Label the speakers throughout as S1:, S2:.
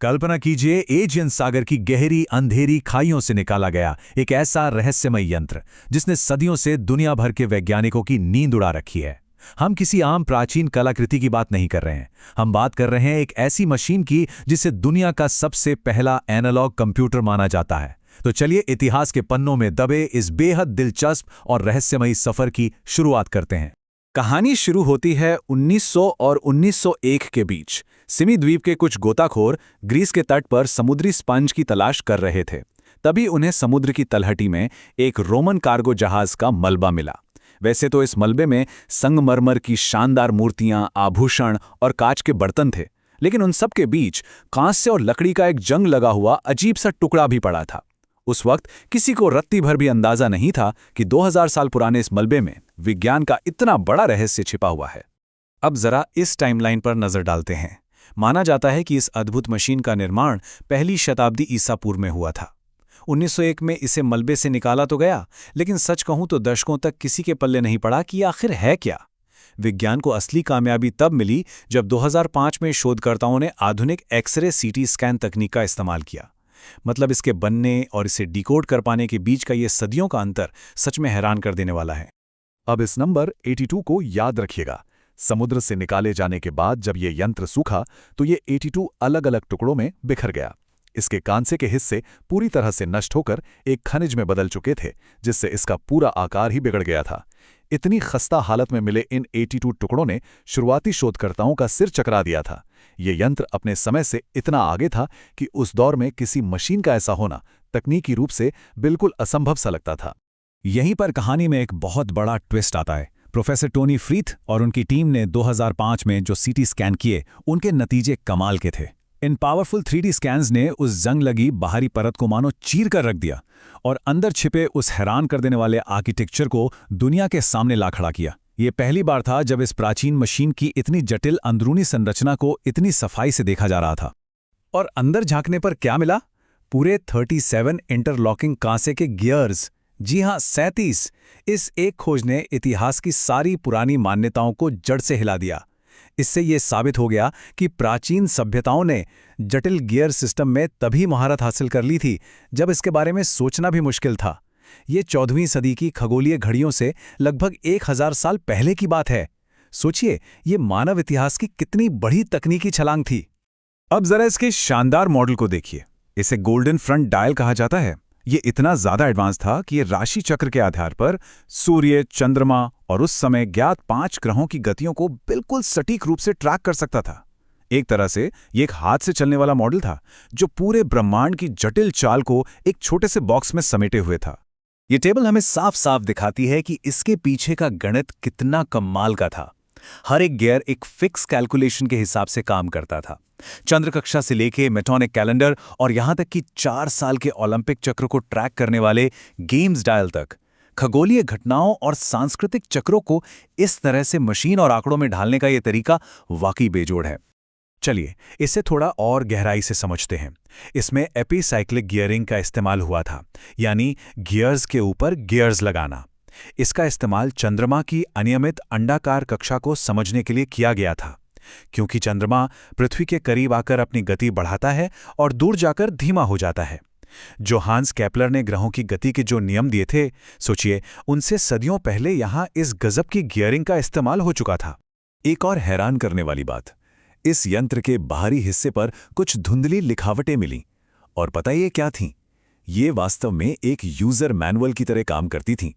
S1: कल्पना कीजिए एजियन सागर की गहरी अंधेरी खाइयों से निकाला गया एक ऐसा रहस्यमय यंत्र जिसने सदियों से दुनिया भर के वैज्ञानिकों की नींद उड़ा रखी है। हम किसी आम प्राचीन कलाकृति की बात नहीं कर रहे हैं। हम बात कर रहे हैं एक ऐसी मशीन की जिसे दुनिया का सबसे पहला एनालॉग कंप्यूटर माना जाता है। तो चलिए इतिहास के पन्नों में दबे इस बेहद दिलचस्प और रहस्यमयी सफर की शुरुआत करते हैं।
S2: कहानी शुरू होती है 1900 और 1901 के बीच। सिमी द्वीप के कुछ गोताखोर ग्रीस के तट पर समुद्री स्पंज की तलाश कर रहे थे। तभी उन्हें समुद्र की तलहटी में एक रोमन कार्गो जहाज का मलबा मिला। वैसे तो इस मलबे में संगमरमर की शानदार मूर्तियां, आभूषण और कांच के बर्तन थे, लेकिन उन सब के बीच कांस्य और लकड़ी का एक जंग लगा हुआ अजीब सा टुकड़ा भी पड़ा था। उस वक्त किसी को रत्ती भर भी अंदाजा नहीं था कि 2000 साल पुराने इस मलबे में विज्ञान का इतना बड़ा रहस्य छिपा हुआ है। अब जरा इस टाइमलाइन पर नजर डालते हैं। माना जाता है कि इस अद्भुत मशीन का निर्माण पहली शताब्दी ईसा पूर्व में हुआ था। 1901 में इसे मलबे से निकाला तो गया, लेकिन सच कहूं तो दशकों तक किसी के पल्ले नहीं पड़ा कि आखिर है क्या। विज्ञान को असली कामयाबी तब मिली जब 2005 में शोधकर्ताओं ने आधुनिक एक्सरे सीटी स्कैन तकनीक का इस्तेमाल किया। मतलब इसके बनने और इसे डिकोड कर पाने के बीच का ये सदियों का अंतर सच में हैरान कर देने वाला है।
S1: अब इस नंबर 82 को याद रखिएगा। समुद्र से निकाले जाने के बाद जब ये यंत्र सूखा तो ये 82 अलग अलग टुकड़ों में बिखर गया। इसके कांसे के हिस्से पूरी तरह से नष्ट होकर एक खनिज में बदल चुके थे, जिससे इसका पूरा आकार ही बिगड़ गया था। इतनी खस्ता हालत में मिले इन 82 टुकड़ों ने शुरुआती शोधकर्ताओं का सिर चकरा दिया था। ये यंत्र अपने समय से इतना आगे था कि उस दौर में किसी मशीन का ऐसा होना तकनीकी रूप से बिल्कुल असंभव सा लगता था।
S2: यहीं पर कहानी में एक बहुत बड़ा ट्विस्ट आता है। प्रोफेसर टोनी फ्रीथ और उनकी टीम ने 2005 में जो सीटी स्कैन किए, उनके नतीजे कमाल के थे। इन पावरफुल 3D स्कैन्स ने उस जंग लगी बाहरी परत को मानो चीर कर रख दिया और अंदर छिपे उस हैरान कर देने वाले आर्किटेक्चर को दुनिया के सामने ला खड़ा किया। ये पहली बार था जब इस प्राचीन मशीन की इतनी जटिल अंदरूनी संरचना को इतनी सफाई से देखा जा रहा था। और अंदर झांकने पर क्या मिला? पूरे 37 इंटरलॉकिंग कांसे के गियर्स। जी हां, 37। इस एक खोज ने इतिहास की सारी पुरानी मान्यताओं को जड़ से हिला दिया। इससे यह साबित हो गया कि प्राचीन सभ्यताओं ने जटिल गियर सिस्टम में तभी महारत हासिल कर ली थी जब इसके बारे में सोचना भी मुश्किल था। ये 14वीं सदी की खगोलीय घड़ियों से लगभग 1000 साल पहले की बात है। सोचिए, ये मानव इतिहास की कितनी बड़ी तकनीकी छलांग थी। अब जरा इसके शानदार मॉडल को देखिए। इसे गोल्डन फ्रंट डायल कहा जाता है। ये इतना ज्यादा एडवांस था कि ये राशि चक्र के आधार पर सूर्य, चंद्रमा और उस समय ज्ञात 5 ग्रहों की गतियों को बिल्कुल सटीक रूप से ट्रैक कर सकता था। एक तरह से ये एक हाथ से चलने वाला मॉडल था जो पूरे ब्रह्मांड की जटिल चाल को एक छोटे से बॉक्स में समेटे हुए था। ये टेबल हमें साफ साफ दिखाती है कि इसके पीछे का गणित कितना कमाल का था। हर एक गियर एक फिक्स कैलकुलेशन के हिसाब से काम करता था। चंद्र कक्षा से लेके मेटोनिक कैलेंडर और यहां तक कि 4 साल के ओलंपिक चक्र को ट्रैक करने वाले गेम्स डायल तक, खगोलीय घटनाओं और सांस्कृतिक चक्रों को इस तरह से मशीन और आंकड़ों में ढालने का यह तरीका वाकई बेजोड़ है। चलिए इसे थोड़ा और गहराई से समझते हैं। इसमें एपीसाइक्लिक गियरिंग का इस्तेमाल हुआ था, यानी गियर्स के ऊपर गियर्स लगाना। इसका इस्तेमाल चंद्रमा की अनियमित अंडाकार कक्षा को समझने के लिए किया गया था, क्योंकि चंद्रमा पृथ्वी के करीब आकर अपनी गति बढ़ाता है और दूर जाकर धीमा हो जाता है। जोहान्स केपलर ने ग्रहों की गति के जो नियम दिए थे, सोचिए उनसे सदियों पहले यहां इस गजब की गियरिंग का इस्तेमाल हो चुका था। एक और हैरान करने वाली बात, इस यंत्र के बाहरी हिस्से पर कुछ धुंधली लिखावटें मिलीं। और पता ये क्या थीं? ये वास्तव में एक यूजर मैनुअल की तरह काम करती थीं।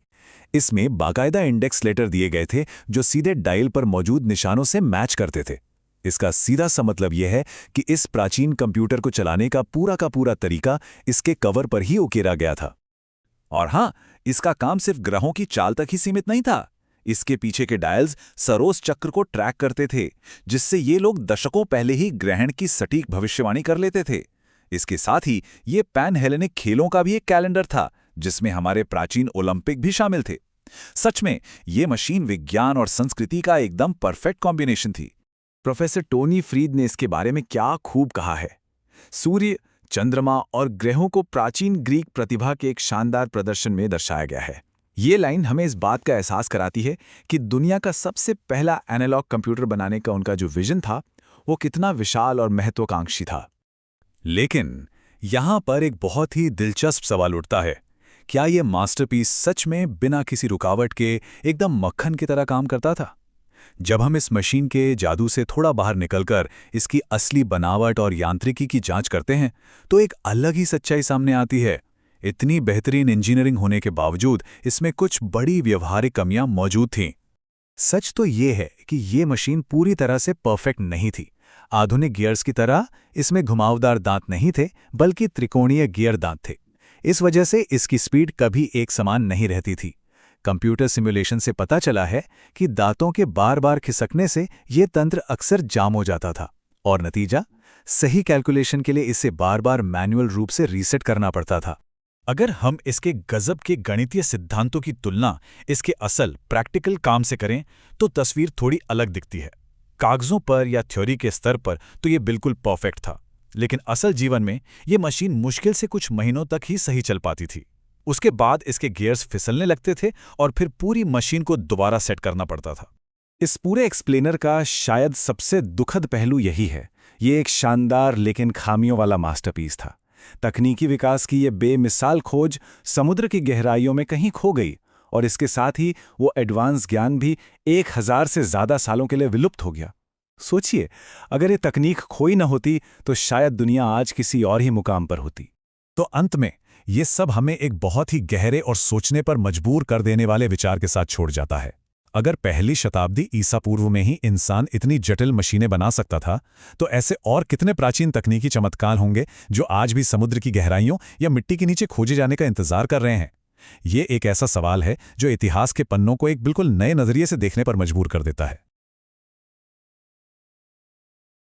S2: इसमें बाकायदा इंडेक्स लेटर दिए गए थे जो सीधे डायल पर मौजूद निशानों से मैच करते थे। इसका सीधा सा मतलब यह है कि इस प्राचीन कंप्यूटर को चलाने का पूरा तरीका इसके कवर पर ही उकेरा गया था। और हां, इसका काम सिर्फ ग्रहों की चाल तक ही सीमित नहीं था। इसके पीछे के डायल्स सरोस चक्र को ट्रैक करते थे, जिससे ये लोग दशकों पहले ही ग्रहण की सटीक भविष्यवाणी कर लेते थे। इसके साथ ही ये पैन हेलेनिक खेलों का भी एक कैलेंडर था, जिसमें हमारे प्राचीन ओलंपिक भी शामिल थे। सच में ये मशीन विज्ञान और संस्कृति का एकदम परफेक्ट कॉम्बिनेशन थी। प्रोफेसर टोनी फ्रीद ने इसके बारे में क्या खूब कहा है। सूर्य, चंद्रमा और ग्रहों को प्राचीन ग्रीक प्रतिभा के एक शानदार प्रदर्शन में दर्शाया गया है। ये लाइन हमें इस बात का एहसास कराती है कि दुनिया का सबसे पहला एनालॉग कंप्यूटर बनाने का उनका जो विजन था, वो कितना विशाल और महत्वाकांक्षी था। लेकिन यहाँ पर एक बहुत ही दिलचस्प सवाल उठता है, क्या ये मास्टरपीस सच में बिना किसी रुकावट के एकदम मक्खन की तरह काम करता था? जब हम इस मशीन के जादू से थोड़ा बाहर निकलकर इसकी असली बनावट और यांत्रिकी की जांच करते हैं, तो एक अलग ही सच्चाई सामने आती है। इतनी बेहतरीन इंजीनियरिंग होने के बावजूद इसमें कुछ बड़ी व्यवहारिक कमियां मौजूद थीं। सच तो ये है कि ये मशीन पूरी तरह से परफेक्ट नहीं थी। आधुनिक गियर्स की तरह इसमें घुमावदार दांत नहीं थे, बल्कि त्रिकोणीय गियर दांत थे। इस वजह से इसकी स्पीड कभी एक समान नहीं रहती थी। कंप्यूटर सिमुलेशन से पता चला है कि दांतों के बार बार खिसकने से ये तंत्र अक्सर जाम हो जाता था, और नतीजा, सही कैलकुलेशन के लिए इसे बार बार मैन्युअल रूप से रीसेट करना पड़ता था। अगर हम इसके गजब के गणितीय सिद्धांतों की तुलना इसके असल प्रैक्टिकल काम से करें, तो तस्वीर थोड़ी अलग दिखती है। कागजों पर या थ्योरी के स्तर पर तो ये बिल्कुल परफेक्ट था, लेकिन असल जीवन में ये मशीन मुश्किल से कुछ महीनों तक ही सही चल पाती थी। उसके बाद इसके गियर्स फिसलने लगते थे और फिर पूरी मशीन को दोबारा सेट करना पड़ता था। इस पूरे एक्सप्लेनर का शायद सबसे दुखद पहलू यही है, ये एक शानदार लेकिन खामियों वाला मास्टरपीस था। तकनीकी विकास की ये बेमिसाल खोज समुद्र की गहराइयों में कहीं खो गई, और इसके साथ ही वो एडवांस ज्ञान भी 1000 से ज़्यादा सालों के लिए विलुप्त हो गया। सोचिए, अगर ये तकनीक खोई न होती तो शायद दुनिया आज किसी और ही मुकाम पर होती। तो अंत में ये सब हमें एक बहुत ही गहरे और सोचने पर मजबूर कर देने वाले विचार के साथ छोड़ जाता है। अगर पहली शताब्दी ईसा पूर्व में ही इंसान इतनी जटिल मशीनें बना सकता था, तो ऐसे और कितने प्राचीन तकनीकी चमत्कार होंगे जो आज भी समुद्र की गहराइयों या मिट्टी के नीचे खोजे जाने का इंतजार कर रहे हैं। ये एक ऐसा सवाल है जो इतिहास के पन्नों को एक बिल्कुल नए नजरिए से देखने पर मजबूर कर देता है।